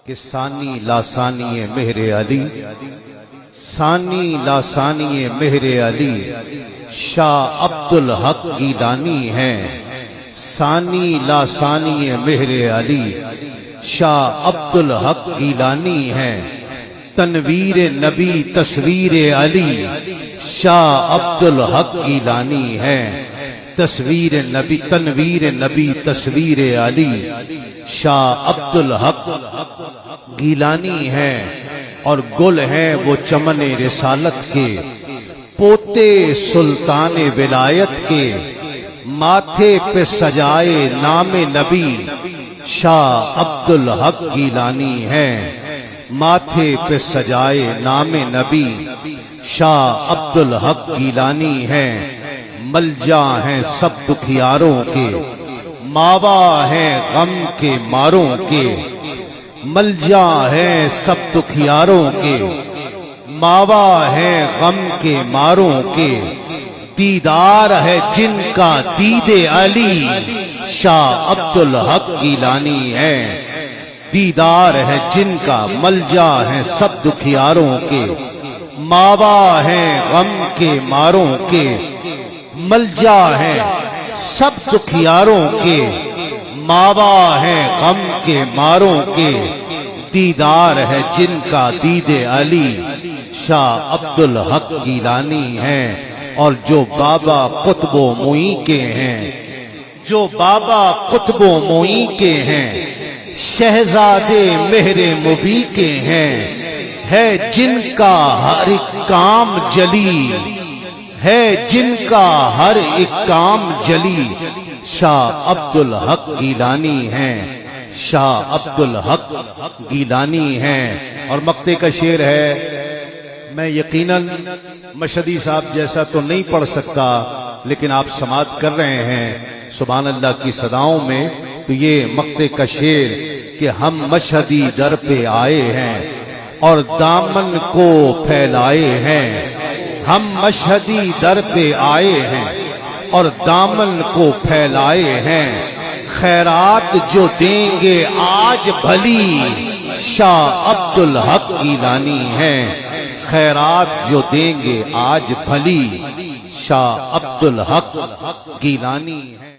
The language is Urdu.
کہ ثانی لاسانی مہر علی، ثانی لاسانی مہر علی شاہ عبدالحق گیلانی ہیں، ثانی لاسانی مہر علی شاہ عبدالحق گیلانی ہیں، تنویر نبی تصویر علی شاہ عبدالحق گیلانی ہیں، تصویر نبی تنویر نبی تصویر علی شاہ عبدالحق گیلانی ہیں، اور گل ہیں وہ چمن رسالت کے، پوتے سلطان ولایت کے، ماتھے پہ سجائے نام نبی شاہ عبدالحق گیلانی ہیں، ماتھے پہ سجائے نام نبی شاہ عبدالحق گیلانی ہیں، ملجا ہیں سب دکھیاروں کے، ماوا ہیں غم کے ماروں کے، ملجا ہیں سب دکھیاروں کے، ماوا ہیں غم کے ماروں کے، دیدار ہے جن کا دید علی شاہ عبدالحق گیلانی ہیں، دیدار ہے جن کا، ملجا ہیں سب دکھیاروں کے، ماوا ہیں غم کے ماروں کے، ملجا ہیں سب دکھیاروں کے، ماوا ہیں غم کے ماروں کے، دیدار ہے جن کا دید علی شاہ عبدالحق گیلانی ہیں، اور جو بابا قطب و معین کے ہیں، جو بابا قطب و معین کے ہیں، شہزادے مہر مبی کے ہیں، ہے جن کا ہر ایک کام جلی، ہے جن کا ہر ایک کام جلی، شاہ عبدالحق گیلانی ہیں، شاہ عبدالحق گیلانی ہیں۔ اور مقطع کا شعر ہے، میں یقیناً مشہدی صاحب جیسا تو نہیں پڑھ سکتا، لیکن آپ سماعت کر رہے ہیں سبحان اللہ کی صداؤں میں، تو یہ مقطع کا شعر کہ ہم مشہدی در پہ آئے ہیں اور دامن کو پھیلائے ہیں، ہم مشہدی در پہ آئے ہیں اور دامن کو پھیلائے ہیں، خیرات جو دیں گے آج بھلی شاہ عبدالحق گیلانی ہیں، خیرات جو دیں گے آج بھلی شاہ عبدالحق گیلانی ہیں۔